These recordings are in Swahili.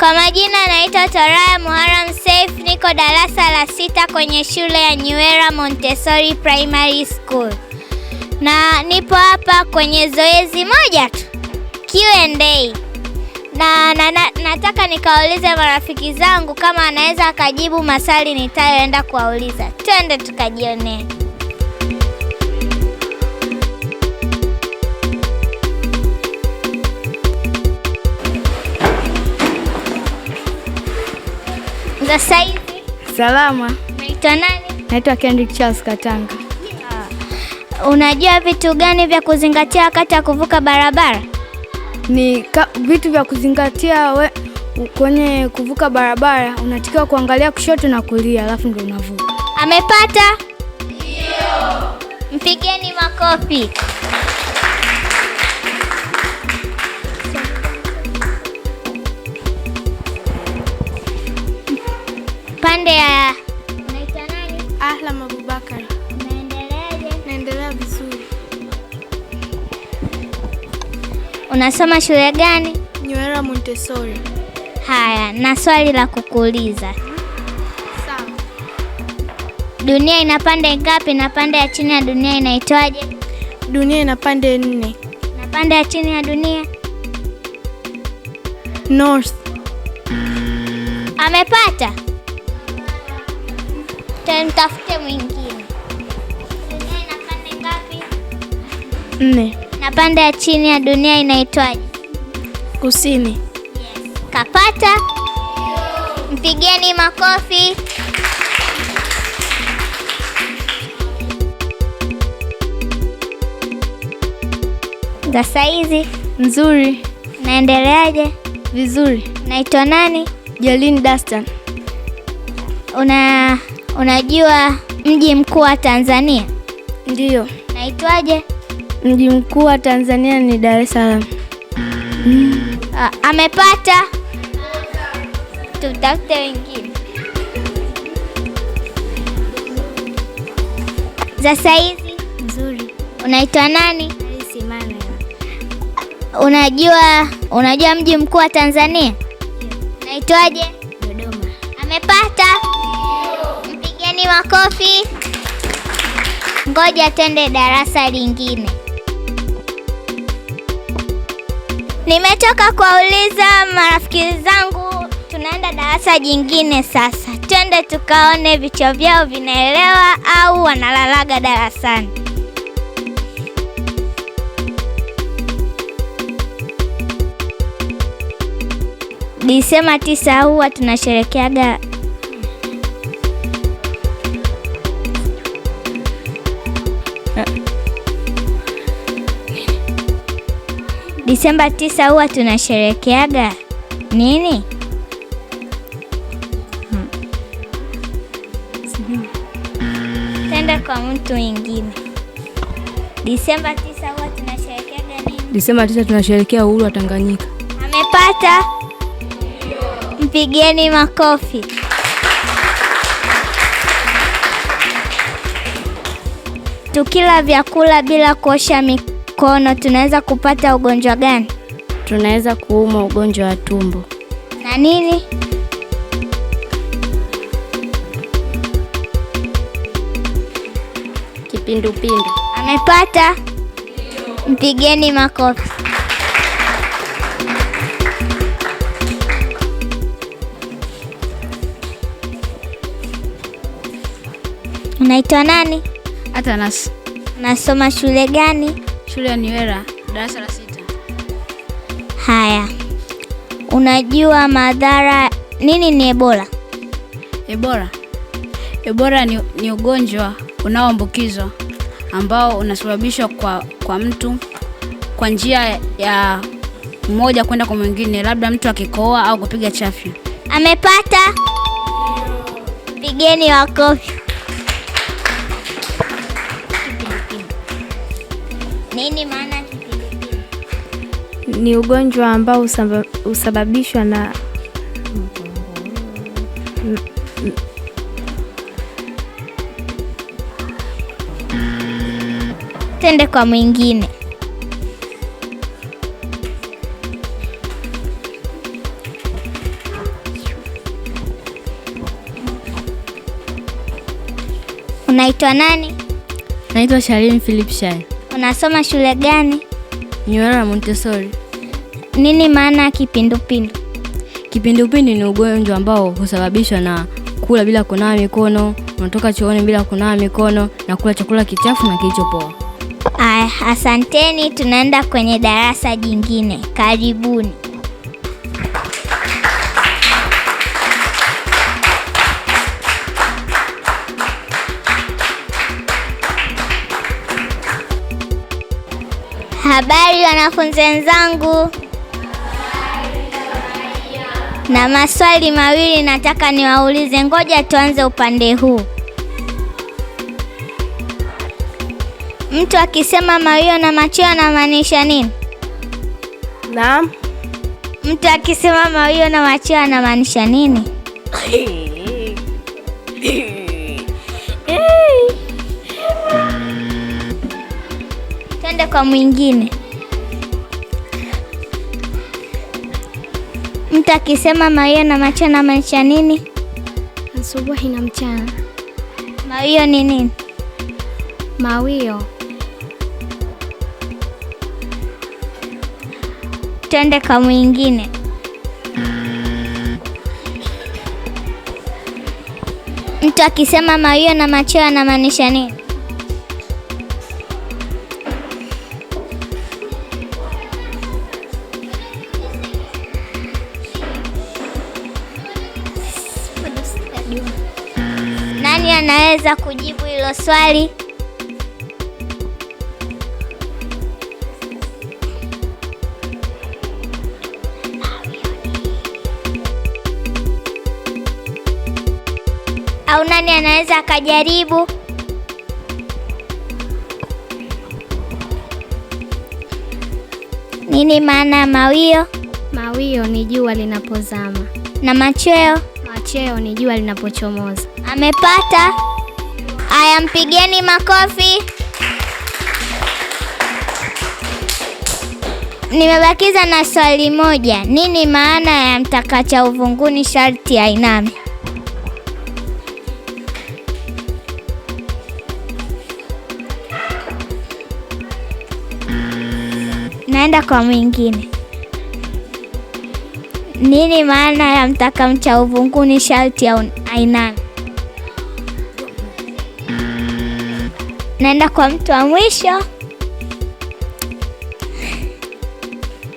Kwa majina naitwa Toraya Muharram Saif, niko darasa la 6 kwenye shule ya Nyuera Montessori Primary School. Na nipo hapa kwenye zoezi moja tu, Q&A. Na nataka nikaulize marafiki zangu kama anaweza akajibu maswali nitayoenda kuwauliza. Twende tukajionee. Sasa hivi. Salama. Unaitwa nani? Naitwa Kendrick Charles Katanga. Unajua vitu gani vya kuzingatia wakati wa kuvuka barabara? Vitu vya kuzingatia kwenye kuvuka barabara, unatakiwa kuangalia kushoto na kulia, alafu ndio unavuka. Amepata? Ndio. Mpigeni makofi. Pande ya unaitwa nani? Ahlam Abubakar. Unaendeleaje? Naendelea vizuri. Unasoma shule gani? Nyuera Montessori. Haya, na swali la kukuuliza. Sawa. Dunia ina pande ngapi na pande ya chini ya dunia inaitwaje? Dunia ina pande 4. Na pande ya chini ya dunia? North. Amepata? Tumtafute mwingine. Dunia ina pande ngapi? 4. Na pande ya chini ya dunia inaitwaje? Kusini. Yes. Kapata? Mpigeni makofi. Sasa hizi Nzuri. naendeleaje? Vizuri. Naitwa nani? Jalin Dastan. Unajua mji mkuu wa Tanzania? Ndio. Naitwaje? Mji mkuu wa Tanzania ni Dar es Salaam. Amepata? Tutafute wengine. Sasa hizi Nzuri. unaitwa nani? Simana. Unajua mji mkuu wa Tanzania? Naitwaje? Dodoma. Amepata? Mpigeni makofi. Ngoja twende darasa lingine. Nimetoka kuwauliza marafiki zangu, tunaenda darasa jingine sasa. Twende tukaone vichwa vyao vinaelewa au wanalalaga darasani. Disemba 9 huwa tunasherekeaga Disemba 9 huwa tunasherekeaga nini? Tenda kwa mtu mwingine. Disemba 9 huwa tunasherekeaga nini? Disemba 9 tunasherehekea uhuru wa Tanganyika. Amepata? Mpigeni makofi. Tukila vyakula bila kuosha mikono tunaweza kupata ugonjwa gani? Tunaweza kuumwa ugonjwa wa tumbo. Na nini? Kipindupindu. Amepata? Mpigeni makofi. Unaitwa nani? Atanas. Nasoma shule gani? Shule ya Nyuera, darasa la 6. Haya. Unajua madhara nini ni Ebola? Ebola ni ugonjwa unaoambukizwa ambao unasababishwa kwa mtu kwa njia ya mmoja kwenda kwa mwingine, labda mtu akikohoa au kupiga chafya. Amepata? Pigeni makofi. Nini maana kipindupindu? Ni ugonjwa ambao husababishwa na Tende kwa mwingine. Unaitwa nani? Naitwa Shalim Philip Shai. Unasoma shule gani? Nyuera Montessori. Nini maana ya kipindupindu? Kipindupindu ni ugonjwa ambao husababishwa na kula bila kunawa mikono, unatoka chooni bila kunawa mikono na kula chakula kichafu na kilichopoa. Asanteni, tunaenda kwenye darasa jingine. Karibuni. Habari wanafunzi wenzangu. Na maswali mawili nataka niwaulize. Ngoja tuanze upande huu. Mtu akisema mawio na machweo anamaanisha nini? Naam. Mtu akisema mawio na machweo anamaanisha nini? Twende kwa mwingine. Mtu akisema mawio na machweo anamaanisha nini? Asubuhi na mchana. Mawio ni nini? Mawio. Twende kwa mwingine. Mtu akisema mawio na machweo anamaanisha nini? Nani anaweza kujibu hilo swali? Au nani anaweza akajaribu? Nini maana ya mawio? Mawio ni jua linapozama. Na machweo? Machweo ni jua linapochomoza. Amepata. Aya, mpigeni makofi. Nimebakiza na swali moja. Nini maana ya mtakacha uvunguni sharti ainame? Naenda kwa mwingine. Nini maana ya mtakamcha uvunguni sharti ainame? Naenda kwa mtu wa mwisho.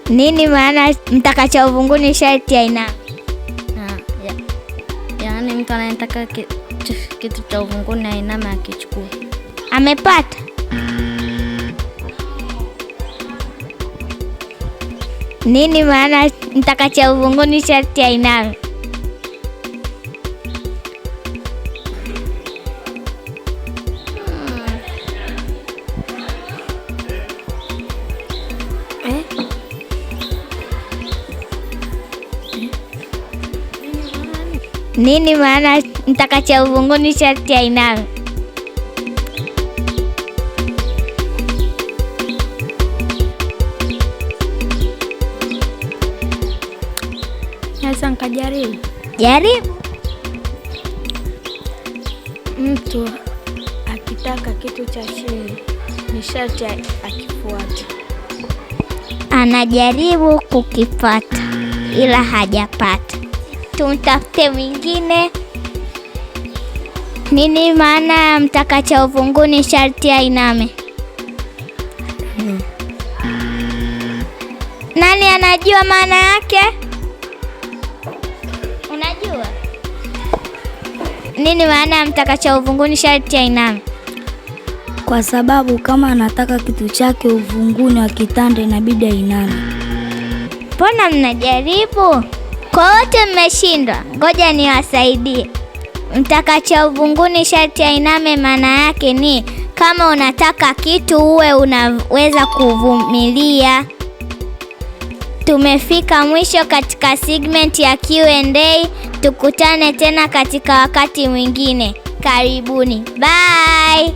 Nini maana mtakacha uvunguni sharti ainame? Yaani mtu anayetaka kitu cha uvunguni ainame akichukua. Amepata. Nini maana mtakacha uvunguni sharti ainame? Nini maana mtakacha uvunguni sharti ainame? Sasa nikajaribu. Jaribu. Mtu akitaka kitu cha chini ni sharti akifuata. Anajaribu kukipata ila hajapata. Tumtafute mwingine. Nini maana ya mtakacha uvunguni sharti ainame? Nani anajua maana yake? Unajua? Nini maana ya mtakacha uvunguni sharti ainame? Kwa sababu kama anataka kitu chake uvunguni wa kitanda inabidi ainame. Mbona mnajaribu? Kwa wote mmeshindwa. Ngoja niwasaidie. Mtakacha uvunguni sharti ainame maana yake ni kama unataka kitu uwe unaweza kuvumilia. Tumefika mwisho katika segment ya Q&A. Tukutane tena katika wakati mwingine. Karibuni. Bye.